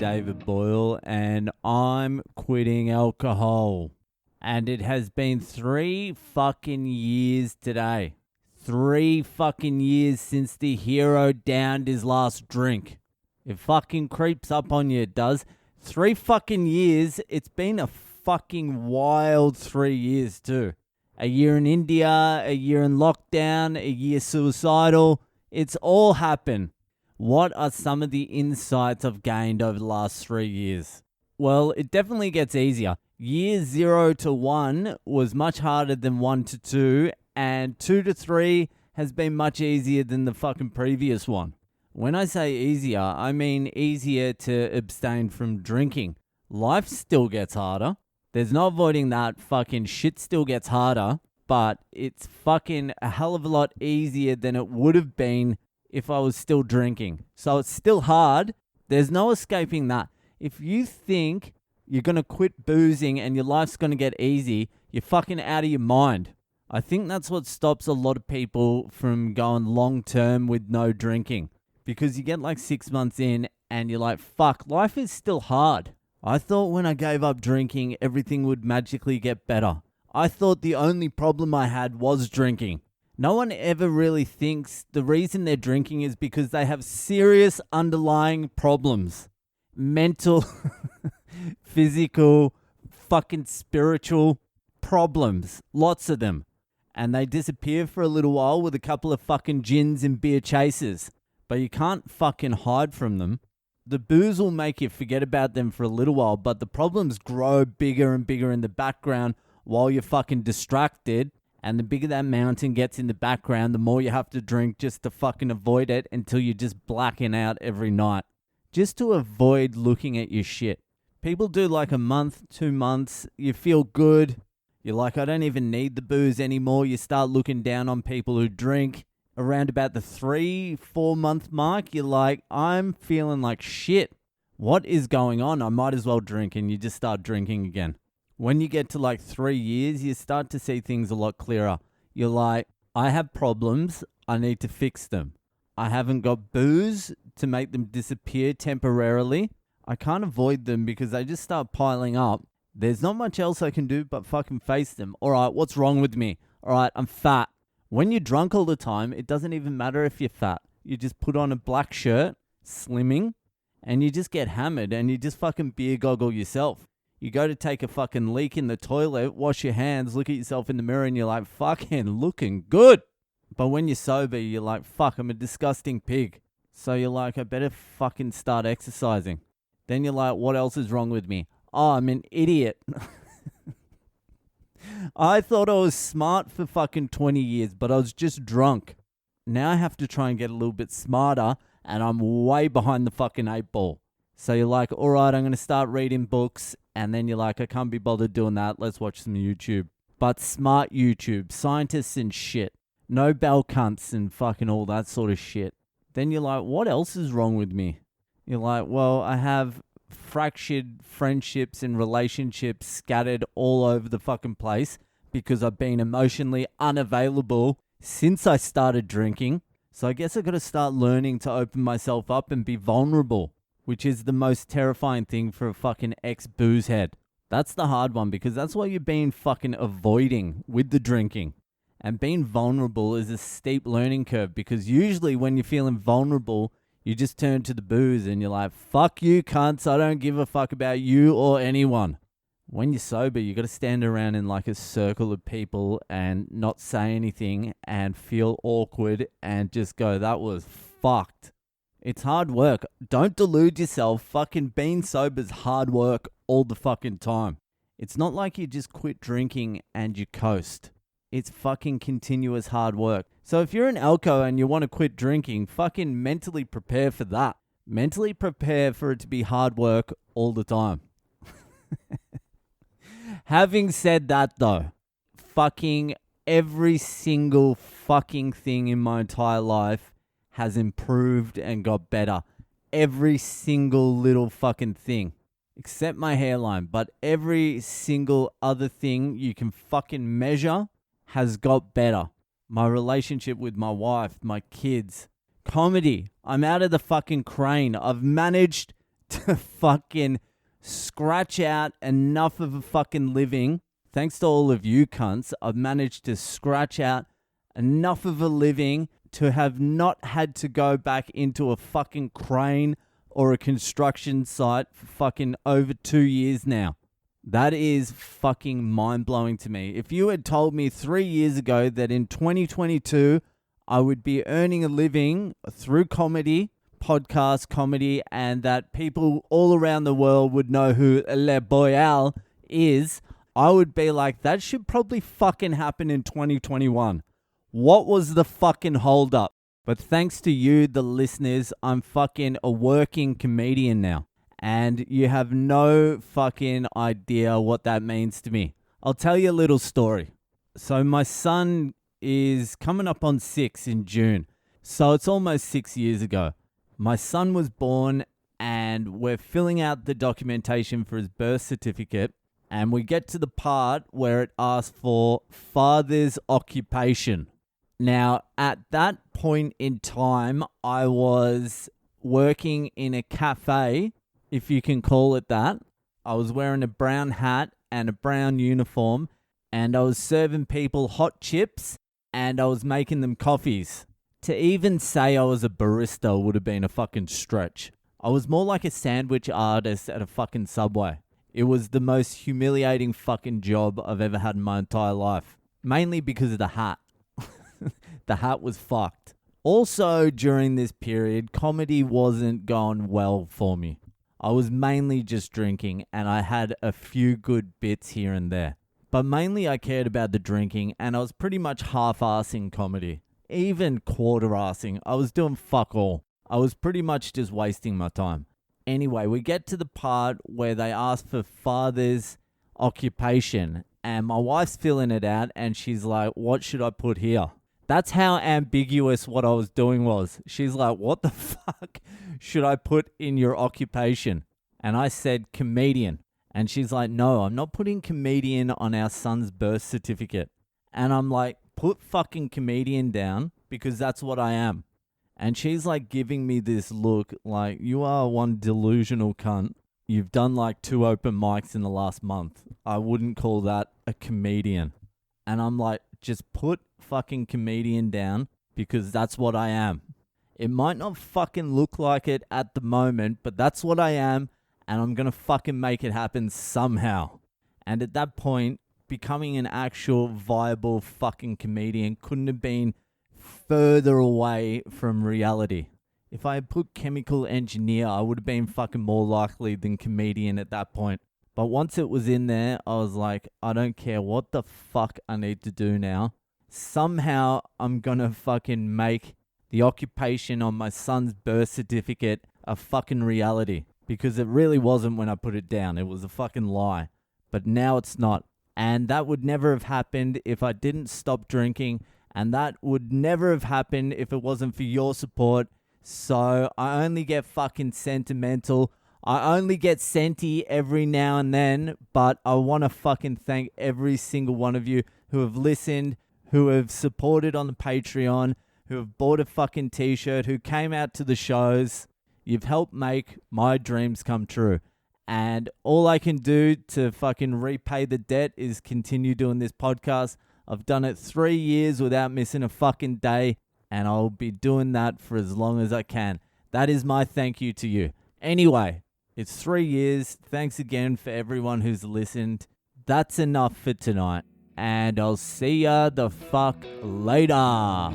David Boyle, and I'm quitting alcohol. And it has been 3 fucking years today. 3 fucking years since the hero downed his last drink. It fucking creeps up on you, it does. 3 fucking years. It's been a fucking wild 3 years too. A year in India, a year in lockdown, a year suicidal. It's all happened. What are some of the insights I've gained over the last 3 years? Well, it definitely gets easier. Year 0 to 1 was much harder than 1 to 2, and 2 to 3 has been much easier than the fucking previous one. When I say easier, I mean easier to abstain from drinking. Life still gets harder. There's no avoiding that. Fucking shit still gets harder, but it's fucking a hell of a lot easier than it would have been if I was still drinking. So it's still hard. There's no escaping that. If you think you're going to quit boozing and your life's going to get easy, you're fucking out of your mind. I think that's what stops a lot of people from going long term with no drinking. Because you get like 6 months in and you're like, fuck, life is still hard. I thought when I gave up drinking, everything would magically get better. I thought the only problem I had was drinking. No one ever really thinks the reason they're drinking is because they have serious underlying problems. Mental, physical, fucking spiritual problems. Lots of them. And they disappear for a little while with a couple of fucking gins and beer chasers. But you can't fucking hide from them. The booze will make you forget about them for a little while, but the problems grow bigger and bigger in the background while you're fucking distracted. And the bigger that mountain gets in the background, the more you have to drink just to fucking avoid it until you're just blacking out every night. Just to avoid looking at your shit. People do like a month, 2 months, you feel good. You're like, I don't even need the booze anymore. You start looking down on people who drink. Around about the 3-4 month mark, you're like, I'm feeling like shit. What is going on? I might as well drink, and you just start drinking again. When you get to like 3 years, you start to see things a lot clearer. You're like, I have problems. I need to fix them. I haven't got booze to make them disappear temporarily. I can't avoid them because they just start piling up. There's not much else I can do but fucking face them. All right, what's wrong with me? All right, I'm fat. When you're drunk all the time, it doesn't even matter if you're fat. You just put on a black shirt, slimming, and you just get hammered and you just fucking beer goggle yourself. You go to take a fucking leak in the toilet, wash your hands, look at yourself in the mirror, and you're like, fucking looking good. But when you're sober, you're like, fuck, I'm a disgusting pig. So you're like, I better fucking start exercising. Then you're like, what else is wrong with me? Oh, I'm an idiot. I thought I was smart for fucking 20 years, but I was just drunk. Now I have to try and get a little bit smarter, and I'm way behind the fucking 8 ball. So you're like, all right, I'm going to start reading books. And then you're like, I can't be bothered doing that. Let's watch some YouTube. But smart YouTube, scientists and shit. No bell cunts and fucking all that sort of shit. Then you're like, what else is wrong with me? You're like, well, I have fractured friendships and relationships scattered all over the fucking place because I've been emotionally unavailable since I started drinking. So I guess I got to start learning to open myself up and be vulnerable, which is the most terrifying thing for a fucking ex-booze head. That's the hard one because that's what you're being fucking avoiding with the drinking. And being vulnerable is a steep learning curve because usually when you're feeling vulnerable, you just turn to the booze and you're like, fuck you cunts, I don't give a fuck about you or anyone. When you're sober, you got to stand around in like a circle of people and not say anything and feel awkward and just go, that was fucked. It's hard work. Don't delude yourself. Fucking being sober's hard work all the fucking time. It's not like you just quit drinking and you coast. It's fucking continuous hard work. So if you're an alco and you want to quit drinking, fucking mentally prepare for that. Mentally prepare for it to be hard work all the time. Having said that though, fucking every single fucking thing in my entire life has improved and got better. Every single little fucking thing. Except my hairline. But every single other thing you can fucking measure has got better. My relationship with my wife, my kids. Comedy. I'm out of the fucking crane. I've managed to fucking scratch out enough of a fucking living. Thanks to all of you cunts, I've managed to scratch out enough of a living to have not had to go back into a fucking crane or a construction site for fucking over 2 years now. That is fucking mind-blowing to me. If you had told me 3 years ago that in 2022 I would be earning a living through comedy, podcast comedy, and that people all around the world would know who David Boyle is, I would be like, that should probably fucking happen in 2021. What was the fucking hold up? But thanks to you, the listeners, I'm fucking a working comedian now. And you have no fucking idea what that means to me. I'll tell you a little story. So my son is coming up on 6 in June. So it's almost 6 years ago. My son was born and we're filling out the documentation for his birth certificate. And we get to the part where it asks for father's occupation. Now, at that point in time, I was working in a cafe, if you can call it that. I was wearing a brown hat and a brown uniform, and I was serving people hot chips, and I was making them coffees. To even say I was a barista would have been a fucking stretch. I was more like a sandwich artist at a fucking Subway. It was the most humiliating fucking job I've ever had in my entire life. Mainly because of the hat. The hat was fucked. Also, during this period, comedy wasn't going well for me. I was mainly just drinking, and I had a few good bits here and there. But mainly I cared about the drinking, and I was pretty much half-assing comedy. Even quarter-assing. I was doing fuck all. I was pretty much just wasting my time. Anyway, we get to the part where they ask for father's occupation, and my wife's filling it out, and she's like, what should I put here? That's how ambiguous what I was doing was. She's like, what the fuck should I put in your occupation? And I said, comedian. And she's like, no, I'm not putting comedian on our son's birth certificate. And I'm like, put fucking comedian down because that's what I am. And she's like giving me this look like, you are one delusional cunt. You've done like 2 open mics in the last month. I wouldn't call that a comedian. And I'm like, just put fucking comedian down because that's what I am. It might not fucking look like it at the moment, but that's what I am, and I'm gonna fucking make it happen somehow. And at that point, becoming an actual viable fucking comedian couldn't have been further away from reality. If I had put chemical engineer, I would have been fucking more likely than comedian at that point. But once it was in there, I was like, I don't care what the fuck I need to do now. Somehow I'm gonna fucking make the occupation on my son's birth certificate a fucking reality. Because it really wasn't when I put it down. It was a fucking lie. But now it's not. And that would never have happened if I didn't stop drinking. And that would never have happened if it wasn't for your support. So I only get fucking sentimental. I only get senti every now and then, but I want to fucking thank every single one of you who have listened, who have supported on the Patreon, who have bought a fucking t-shirt, who came out to the shows. You've helped make my dreams come true. And all I can do to fucking repay the debt is continue doing this podcast. I've done it 3 years without missing a fucking day, and I'll be doing that for as long as I can. That is my thank you to you. Anyway, it's 3 years. Thanks again for everyone who's listened. That's enough for tonight. And I'll see ya the fuck later.